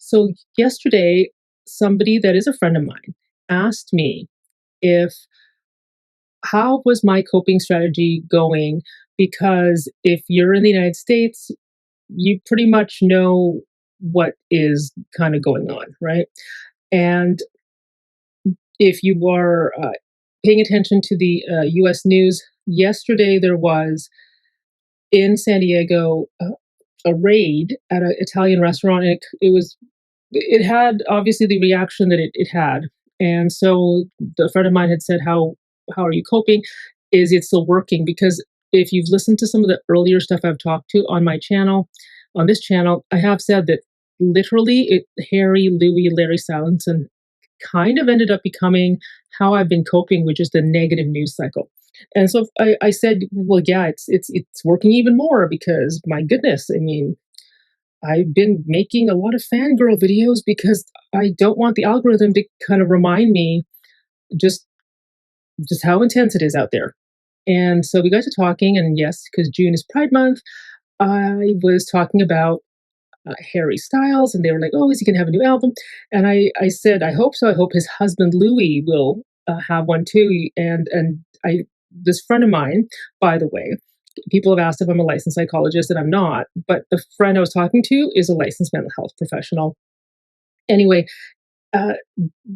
So yesterday, somebody that is a friend of mine asked me if how was my coping strategy going? Because if you're in the United States, you pretty much know what is kind of going on, right? And if you are paying attention to the US news, yesterday there was in San Diego a raid at an Italian restaurant. And it had obviously the reaction that it had. And so the friend of mine had said, how are you coping? Is it still working? Because if you've listened to some of the earlier stuff I've talked to on my channel, on this channel, I have said that literally Harry, Louis, Larry Stylinson kind of ended up becoming how I've been coping with just the negative news cycle. And so I said, well, yeah, it's working even more because my goodness, I mean, I've been making a lot of fangirl videos because I don't want the algorithm to kind of remind me just just how intense it is out there. And so we got to talking, and yes, because June is Pride Month, I was talking about Harry Styles, and they were like, "Oh, is he going to have a new album?" And I said, "I hope so. I hope his husband Louis will have one too." And I this friend of mine, by the way, people have asked if I'm a licensed psychologist, and I'm not. But the friend I was talking to is a licensed mental health professional. Anyway, uh,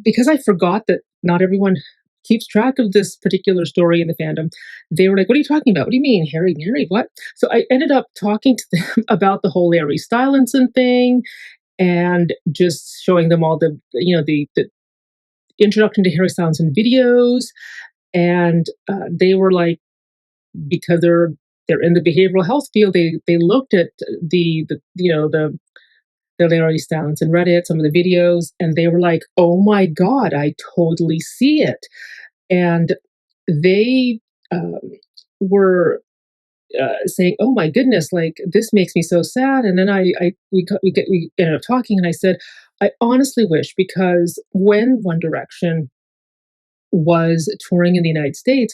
because I forgot that not everyone keeps track of this particular story in the fandom, they were like, "What are you talking about? What do you mean, Harry? Harry, what?" So I ended up talking to them about the whole Larry Stylinson thing and just showing them all the introduction to Harry Stylinson videos, and they were like, because they're in the behavioral health field, they looked at the Larry Stylinson Reddit, some of the videos, and they were like, "Oh my god, I totally see it." And they um, were saying, "Oh my goodness, like this makes me so sad." And then we ended up talking, and I said, "I honestly wish because when One Direction was touring in the United States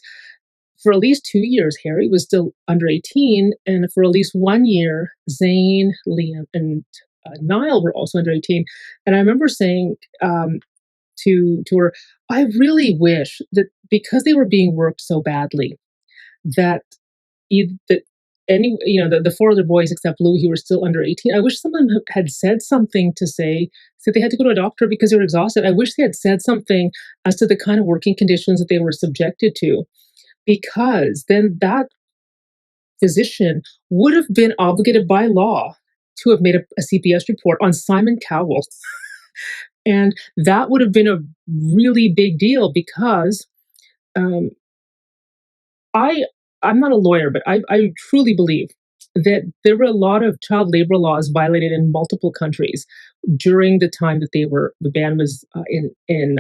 for at least 2 years, Harry was still under 18, and for at least 1 year, Zayn, Liam, and Niall were also under 18." And I remember saying to her, "I really wish that because they were being worked so badly, that that any the four other boys except Louis who were still under 18. I wish someone had said something to say that they had to go to a doctor because they were exhausted. I wish they had said something as to the kind of working conditions that they were subjected to, because then that physician would have been obligated by law to have made a CPS report on Simon Cowell." And that would have been a really big deal because um, I I'm not a lawyer, but I truly believe that there were a lot of child labor laws violated in multiple countries during the time that the band was in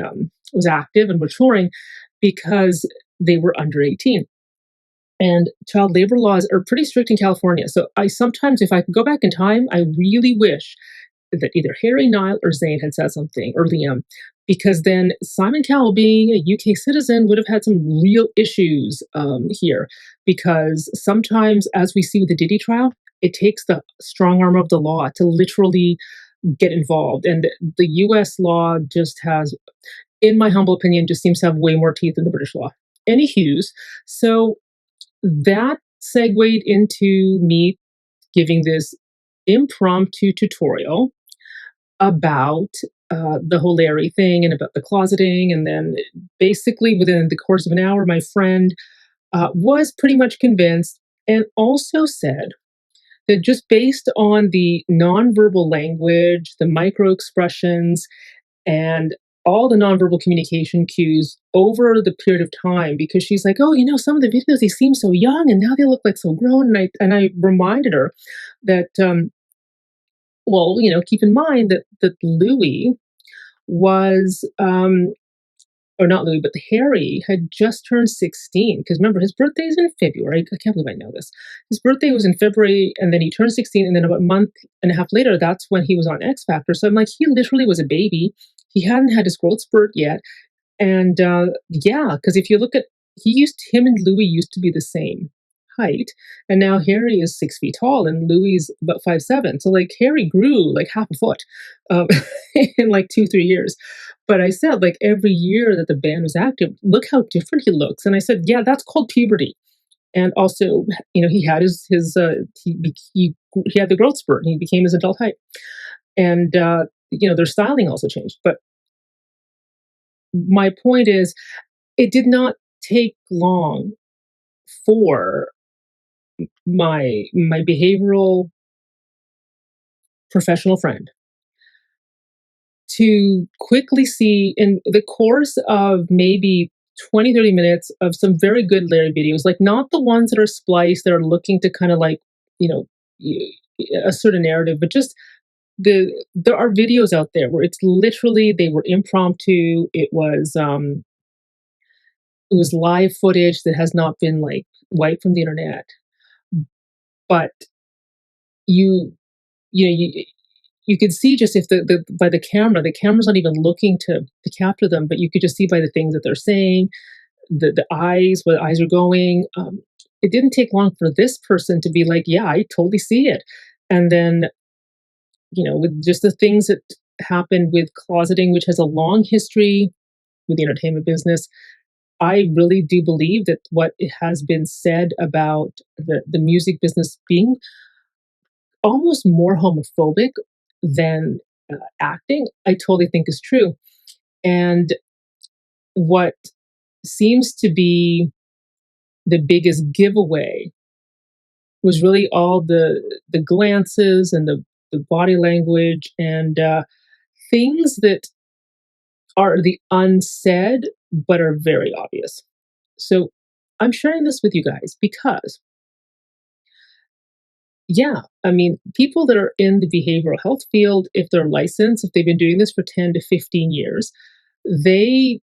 was active and were touring because they were under 18. And child labor laws are pretty strict in California. So I sometimes, if I could go back in time, I really wish that either Harry, Nile, or Zayn had said something, or Liam, because then Simon Cowell, being a UK citizen, would have had some real issues here. Because sometimes, as we see with the Diddy trial, it takes the strong arm of the law to literally get involved. And the US law just has, in my humble opinion, just seems to have way more teeth than the British law. Anywho's, so that segued into me giving this impromptu tutorial about the whole Larry thing and about the closeting. And then basically within the course of an hour, my friend was pretty much convinced and also said that just based on the nonverbal language, the micro expressions, and all the nonverbal communication cues over the period of time, because she's like, "Oh, some of the videos, they seem so young and now they look like so grown." And I reminded her that well, keep in mind that Louis was or not Louis, but Harry had just turned 16. Because remember, his birthday is in February. I can't believe I know this. His birthday was in February, and then he turned 16, and then about a month and a half later, that's when he was on X Factor. So I'm like, he literally was a baby. He hadn't had his growth spurt yet. And yeah, because if you look at, him and Louis used to be the same height, and now Harry is 6 feet tall and Louis is about 5'7". So like Harry grew like half a foot um, in like 2 3 years. But I said like every year that the band was active, look how different he looks. And I said, yeah, that's called puberty. And also, he had he had the growth spurt, and he became his adult height. And their styling also changed. But my point is, it did not take long for my behavioral professional friend to quickly see in the course of maybe 20 30 minutes of some very good Larry videos, like not the ones that are spliced that are looking to kind of like, you know, assert a narrative, but just there are videos out there where it's literally they were impromptu. It was live footage that has not been like wiped from the internet, but you you could see just if the by the camera's not even looking to capture them, but you could just see by the things that they're saying, the eyes, where the eyes are going. It didn't take long for this person to be like, yeah, I totally see it. And then, with just the things that happen with closeting, which has a long history with the entertainment business, I really do believe that what has been said about the music business being almost more homophobic than acting, I totally think is true. And what seems to be the biggest giveaway was really all the glances and the body language and things that are the unsaid but are very obvious. So I'm sharing this with you guys because, yeah, I mean, people that are in the behavioral health field, if they're licensed, if they've been doing this for 10 to 15 years, they,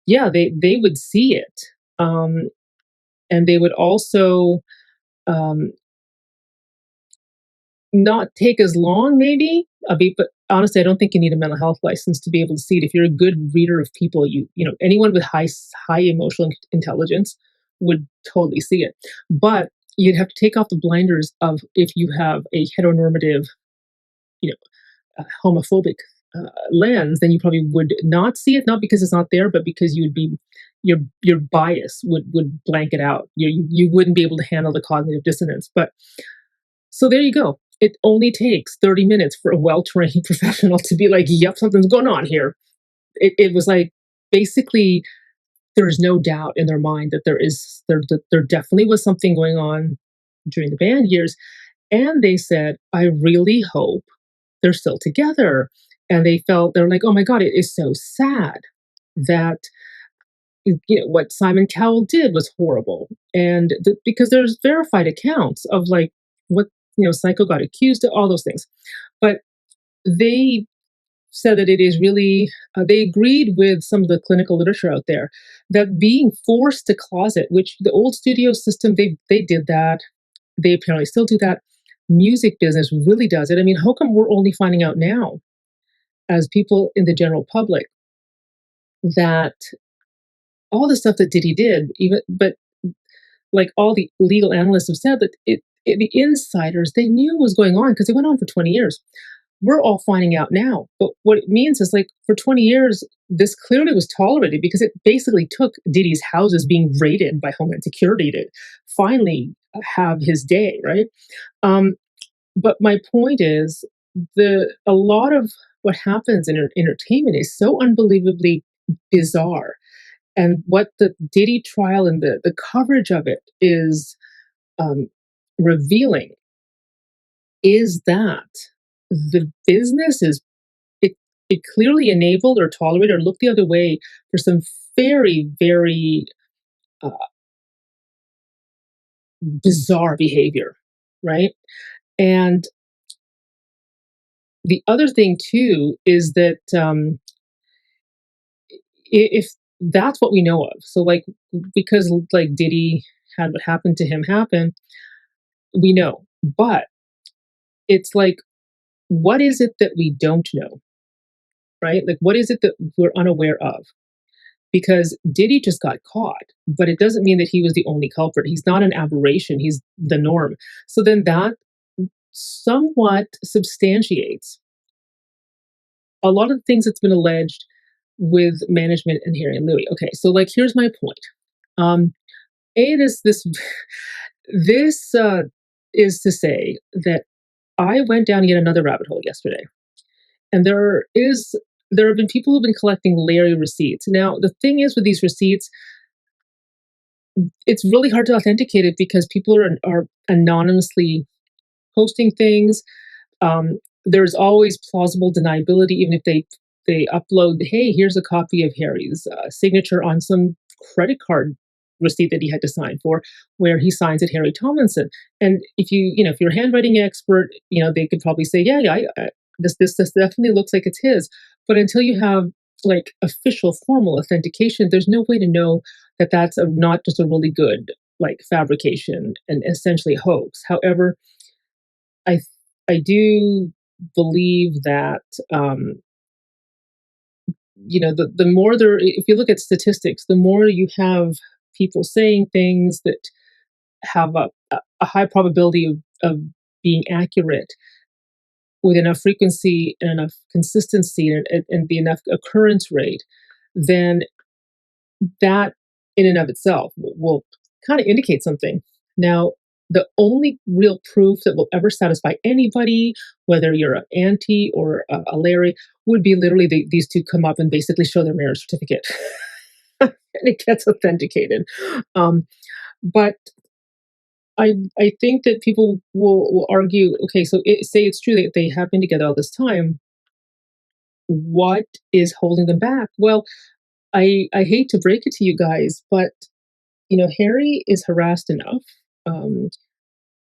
yeah, they would see it. Um, and they would also um, not take as long, maybe. But honestly, I don't think you need a mental health license to be able to see it. If you're a good reader of people, anyone with high emotional intelligence would totally see it. But you'd have to take off the blinders of if you have a heteronormative, you know, homophobic lens, then you probably would not see it, not because it's not there, but because you would be your bias would blank it out. You wouldn't be able to handle the cognitive dissonance. But so there you go. It only takes 30 minutes for a well-trained professional to be like, yep, something's going on here. It was like basically there's no doubt in their mind that there definitely was something going on during the band years. And they said, I really hope they're still together. And they're like, oh my God, it is so sad that what Simon Cowell did was horrible. And because there's verified accounts of like what, Psycho got accused of, all those things. But they said that it is really, they agreed with some of the clinical literature out there that being forced to closet, which the old studio system, they did that. They apparently still do that. Music business really does it. I mean, how come we're only finding out now as people in the general public that all the stuff that Diddy did, even, but like all the legal analysts have said that the insiders, they knew what was going on because it went on for 20 years. We're all finding out now. But what it means is like for 20 years, this clearly was tolerated because it basically took Diddy's houses being raided by Homeland Security to finally have his day, right? Um, but my point is a lot of what happens in entertainment is so unbelievably bizarre. And what the Diddy trial and the coverage of it is um, revealing is that the business it it clearly enabled or tolerated or looked the other way for some very very uh, bizarre behavior, right? And the other thing too is that if that's what we know of, so like because like Diddy had what happened to him happen, we know, but it's like what is it that we don't know, right? Like what is it that we're unaware of? because Diddy just got caught, but it doesn't mean that he was the only culprit. He's not an aberration, he's the norm. So then that somewhat substantiates a lot of the things that's been alleged with management and Harry and Louis. Okay, so like here's my point. Um, it is this this is to say that I went down yet another rabbit hole yesterday, and there have been people who've been collecting Larry receipts. Now the thing is with these receipts, it's really hard to authenticate it because people are anonymously posting things. There's always plausible deniability, even if they upload, hey, here's a copy of Harry's signature on some credit card receipt that he had to sign for, where he signs it Harry Tomlinson. And if you're a handwriting expert, they could probably say, yeah, yeah, this definitely looks like it's his. But until you have like official formal authentication, there's no way to know that that's not just a really good like fabrication and essentially hoax. However, I I do believe that the more there, if you look at statistics, the more you have people saying things that have a high probability of being accurate with enough frequency and enough consistency and the enough occurrence rate, then that in and of itself will kind of indicate something. Now, the only real proof that will ever satisfy anybody, whether you're an Auntie or a Larry, would be literally these two come up and basically show their marriage certificate, and it gets authenticated. Um, but I think that people will argue, okay, so say it's true that they have been together all this time. What is holding them back? Well, I hate to break it to you guys, but Harry is harassed enough. Um,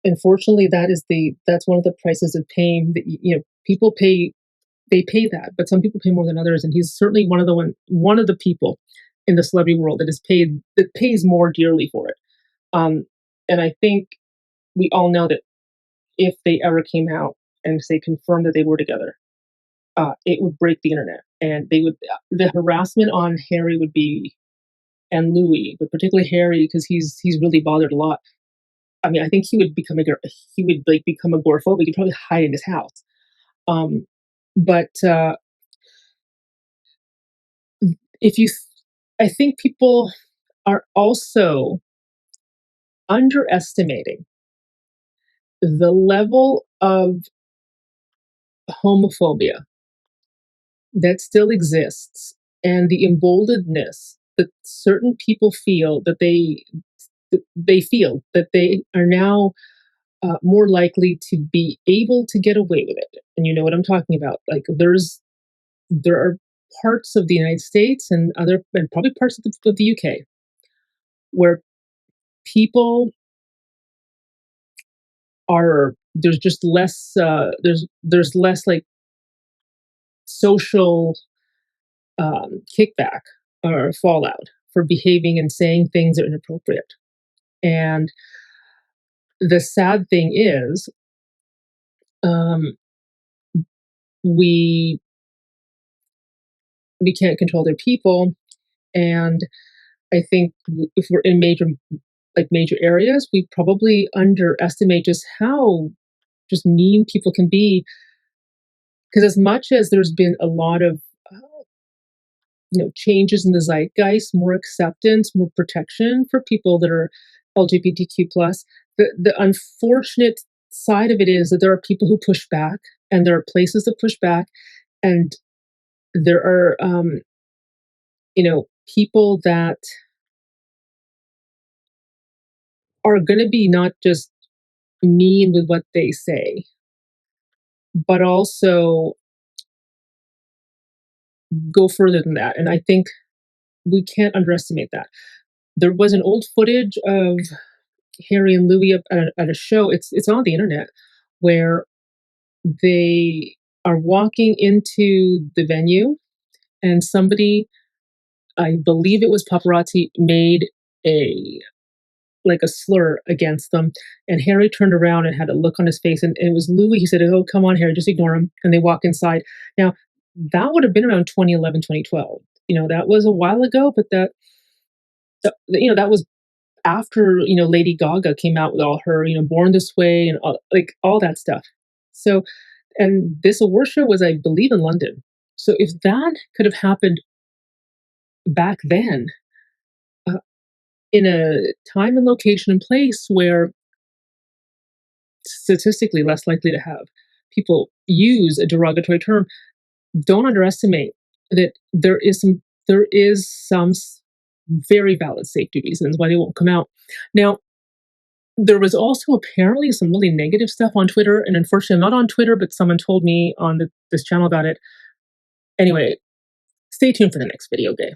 Unfortunately, that's one of the prices of pain that people pay. They pay that, but some people pay more than others, and he's certainly one of the people in the celebrity world that pays more dearly for it. Um, and I think we all know that if they ever came out and say confirmed that they were together, it would break the internet, and the harassment on Harry would be and Louis, but particularly Harry because he's really bothered a lot. I mean, I think he would like become agoraphobic. He'd probably hide in his house. Um, but if you, I think people are also underestimating the level of homophobia that still exists and the emboldenedness that certain people feel that they feel that they are now more likely to be able to get away with it. And you know what I'm talking about. Like there are parts of the United States and probably parts of the UK where people are there's just less there's less like social kickback or fallout for behaving and saying things that are inappropriate. And the sad thing is, um, we we can't control their people, and I think if we're in major areas, we probably underestimate just how just mean people can be. Because as much as there's been a lot of changes in the zeitgeist, more acceptance, more protection for people that are LGBTQ plus, the unfortunate side of it is that there are people who push back, and there are places that push back, and there are people that are going to be not just mean with what they say, but also go further than that. And I think we can't underestimate that. There was an old footage of Harry and Louis at a show. It's on the internet where they are walking into the venue, and somebody, I believe it was paparazzi, made a like a slur against them. And Harry turned around and had a look on his face, and it was Louis. He said, "Oh, come on, Harry, just ignore him." And they walk inside. Now, that would have been around 2011, 2012. that was a while ago, but that was after, Lady Gaga came out with all her, Born This Way and all that stuff. So, and this award show was, I believe, in London. So if that could have happened back then, uh, in a time and location and place where statistically less likely to have people use a derogatory term, don't underestimate that there is some very valid safety reasons why they won't come out. Now, there was also apparently some really negative stuff on Twitter, and unfortunately, I'm not on Twitter, but someone told me on this channel about it. Anyway, stay tuned for the next video, Gay.